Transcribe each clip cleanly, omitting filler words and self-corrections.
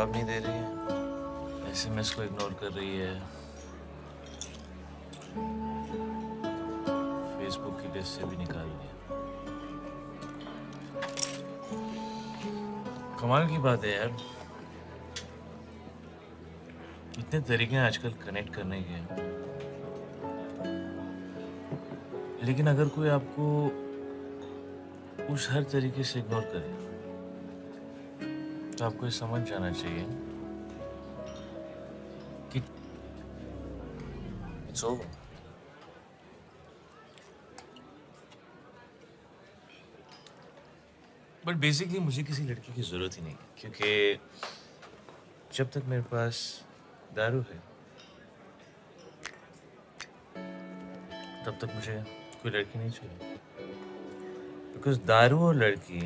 जवाब नहीं दे रही है, एसएमएस को इग्नोर कर रही है, फेसबुक की लिस्ट से भी निकाल दिया। कमाल की बात है यार, इतने तरीके हैं आजकल कनेक्ट करने के, लेकिन अगर कोई आपको उस हर तरीके से इग्नोर करे तो आपको ये समझ जाना चाहिए कि इट्स ओवर। बट बेसिकली मुझे किसी लड़की की जरूरत ही नहीं है, क्योंकि जब तक मेरे पास दारू है तब तक मुझे कोई लड़की नहीं चाहिए, बिकॉज दारू और लड़की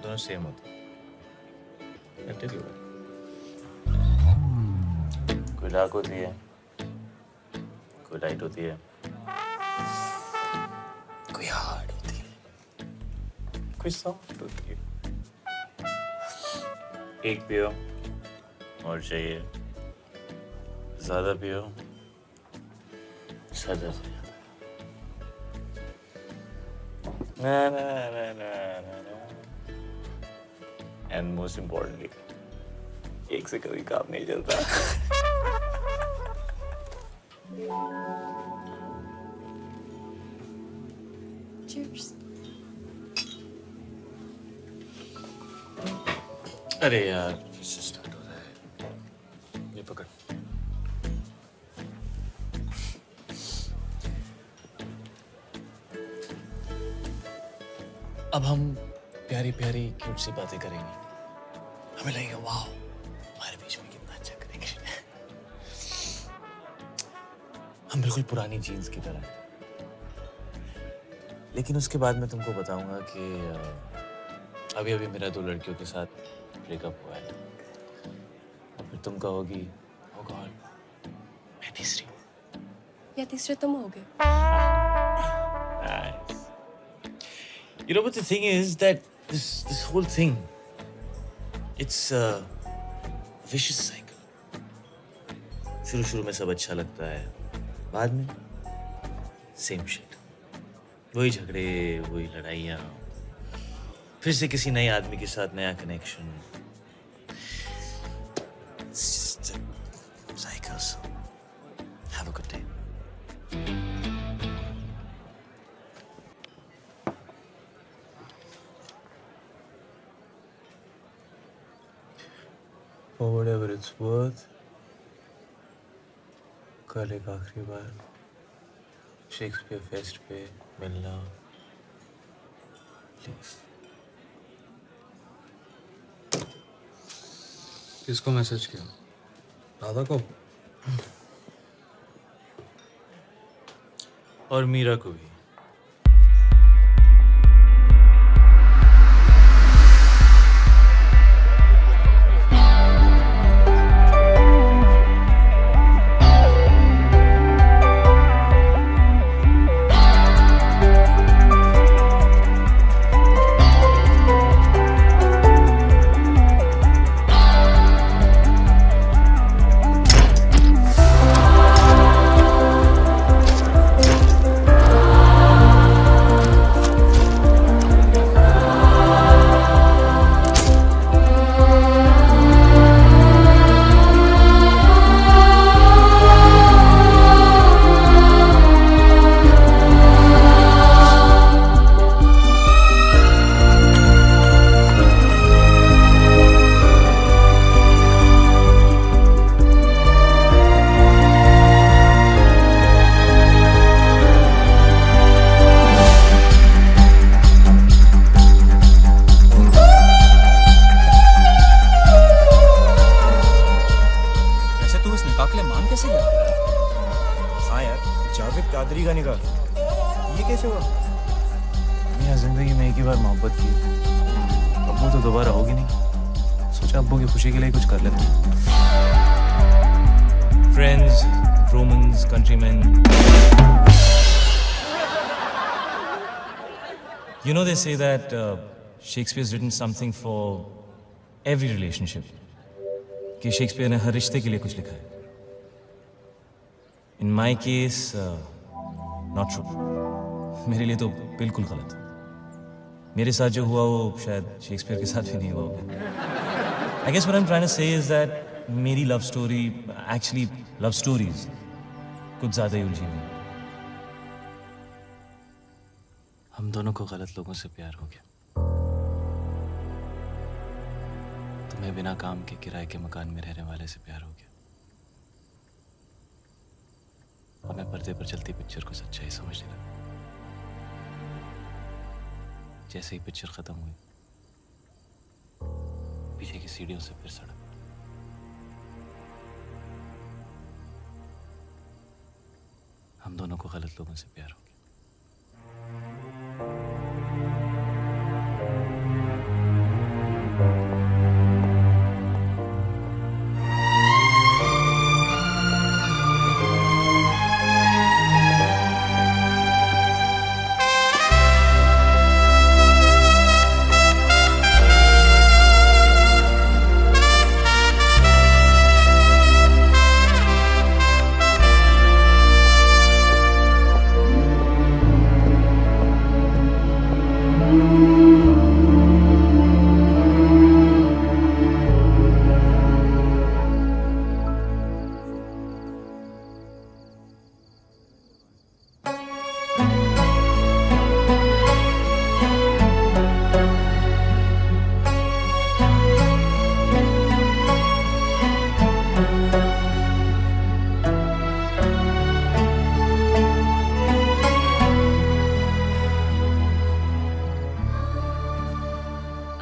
दोनों सेम होते हैं। कोई डार्क होती है, कोई लाइट होती है, कोई हार्ड होती है, कोई सॉफ्ट होती है। एक पियो और चाहिए, ज्यादा पियो सर दर्द हो जाता है। ना ना ना ना ना ना। एंड मोस्ट इम्पोर्टेंटली, एक से कभी काम नहीं चलता। Cheers. अरे यार फिर से स्टार्ट हो रहा है, ये पकड़। अब हम प्यारी प्यारी क्यूट सी बातें करेंगे, हमें लगेगा वाह हमारे बीच में कितना अच्छा कनेक्शन है। हम बिल्कुल पुरानी जीन्स की तरह हैं। लेकिन उसके बाद मैं तुमको बताऊंगा कि अभी अभी मेरा 2 लड़कियों के साथ ब्रेकअप हुआ है, और फिर तुम कहोगी ओह गॉड मैं तीसरी हूँ। या तीसरे तुम होगे। Nice. You know what the thing is that this whole thing, it's a vicious cycle. शुरू में सब अच्छा लगता है, बाद में सेम शिट, वही झगड़े, वही लड़ाइयाँ, फिर से किसी नए आदमी के साथ नया connection. Cycles. Have a good day. For whatever it's worth, कल एक आखिरी बार शेक्सपियर फेस्ट पे मिलना प्लीज। किसको मैसेज किया? राधा को? और मीरा को भी। कादरी का निकाह, ये कैसे हुआ? यहाँ जिंदगी में एक ही बार मोहब्बत की, अब तो दोबारा होगी नहीं। सोचा अब्बू की खुशी के लिए कुछ कर लेते हैं। Friends, Romans, countrymen. You know they say that Shakespeare's written something for every relationship. कि शेक्सपियर ने हर रिश्ते के लिए कुछ लिखा है। इन माई केस नॉट ट्रू। मेरे लिए तो बिल्कुल गलत। मेरे साथ जो हुआ वो शायद शेक्सपियर के साथ भी नहीं हुआ होगा। I guess what I am trying to say is that मेरी love story actually love stories कुछ ज्यादा ही उलझी हुई। हम दोनों को गलत लोगों से प्यार हो गया। तुम्हें बिना काम के किराए के मकान में रहने वाले से प्यार हो गया। हमें पर्दे पर चलती पिक्चर को सच्चाई समझने लगा। जैसे ही पिक्चर खत्म हुई, पीछे की सीढ़ियों से फिर सड़क। हम दोनों को गलत लोगों से प्यार हो गया।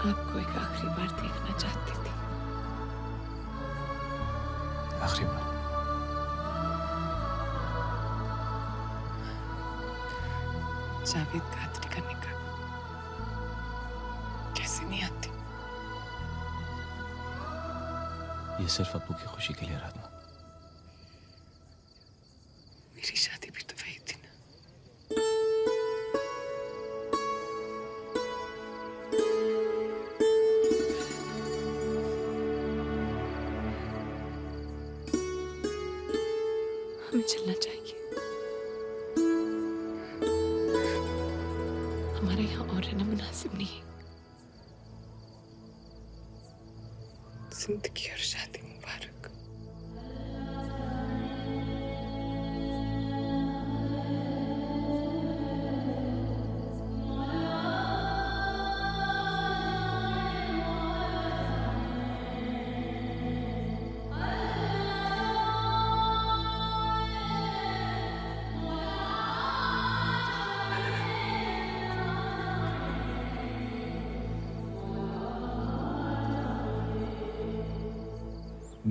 आपको एक आखिरी बार देखना चाहती थी। आखिरी बार? जावेद कादरी का निकाह कैसे नहीं आती? ये सिर्फ अब्बू की खुशी के लिए आराधना। मेरी शादी भी तो वही थी ना। हमें चलना चाहिए। हमारे यहाँ और रहना मुनासिब नहीं है। जिंदगी और शादी मुबारक।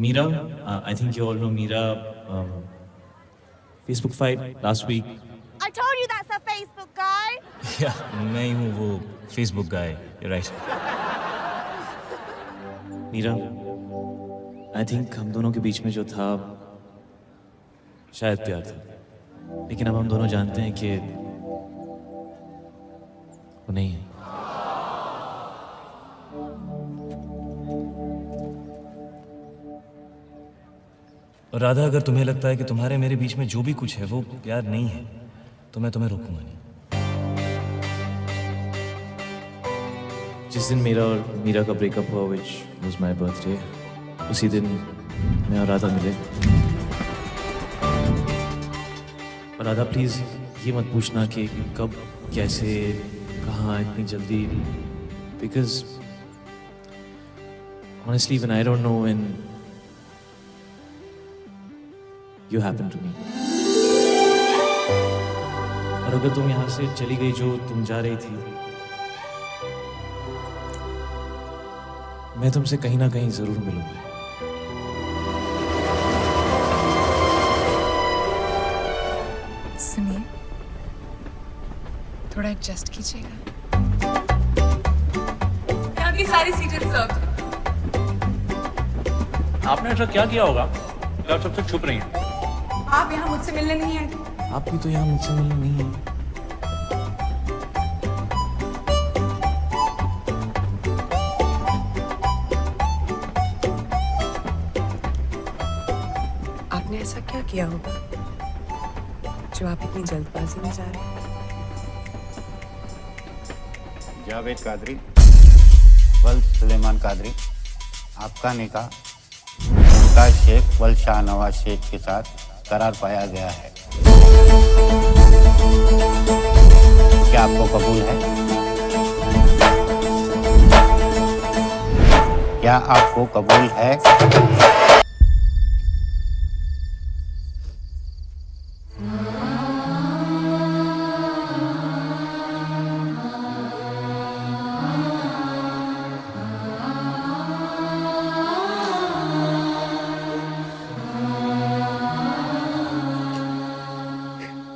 Mira, I think you all know Mira. Facebook fight last week. I told you that's a Facebook guy. Yeah, मैं ही हूँ वो Facebook guy. You're right. Meera, I think हम दोनों के बीच में जो था शायद प्यार था, लेकिन अब हम दोनों जानते हैं कि वो नहीं है। और राधा, अगर तुम्हें लगता है कि तुम्हारे मेरे बीच में जो भी कुछ है वो प्यार नहीं है, तो मैं तुम्हें रोकूंगा नहीं। जिस दिन मेरा और मीरा का ब्रेकअप हुआ, which was my birthday, उसी दिन मैं और राधा मिले। और राधा, प्लीज ये मत पूछना कि कब, कैसे, कहाँ, इतनी जल्दी, because honestly when I don't know when you happen to me. और अगर तुम यहाँ से चली गई जो तुम जा रही थी, मैं तुमसे कहीं ना कहीं जरूर मिलूंगा। सुनिए, थोड़ा एडजस्ट कीजिएगा। यहाँ की सारी सीटें रिजर्व। आपने ऐसा क्या किया होगा कि आप सबसे छुप रही हैं? आप यहाँ मुझसे मिलने नहीं आए। आप भी तो यहाँ मुझसे मिलने नहीं है। क्या किया होगा जो आप इतनी जल्दबाजी में जा रहे हैं? जावेद कादरी वल सुलेमान कादरी, आपका निकाह मुमताज शेख वल शाहनवाज शेख के साथ करार पाया गया है। क्या आपको कबूल है? क्या आपको कबूल है?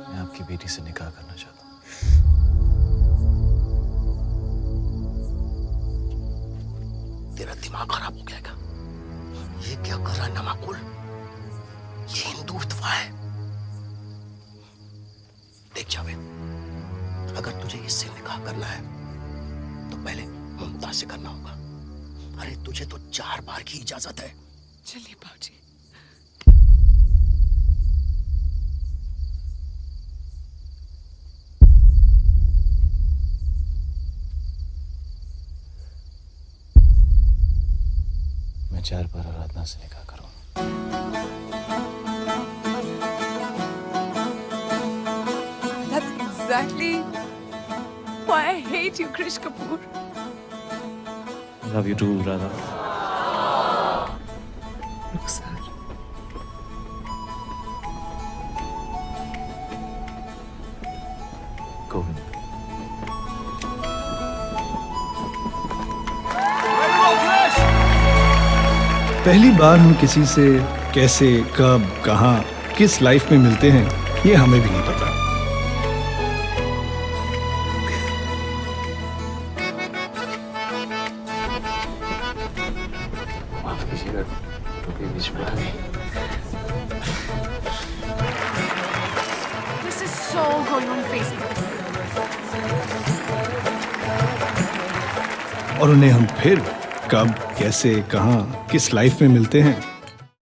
मैं आपकी बेटी से निकाह करना चाहता हूँ। तेरा दिमाग खराब हो गया क्या? ये क्या कर रहा है नमाकुल? ये हिंदुत्व है। देख जावेद, अगर तुझे इससे निकाह करना है तो पहले मुमताज से करना होगा। अरे तुझे तो 4 बार की इजाजत है। चलिए बाबूजी। मैं 4 बार आराधना से निकाह करूँगा। That's exactly why I hate you, Krish Kapoor. Love you too, Radha. रुखसार। गोविंद। पहली बार हम किसी से कैसे, कब, कहाँ, किस लाइफ में मिलते हैं, ये हमें भी नहीं पता। माफ कीजिएगा, क्योंकि बीच में आ गई। This is so going on Facebook. और उन्हें हम फिर कब, कैसे, कहाँ, किस लाइफ में मिलते हैं,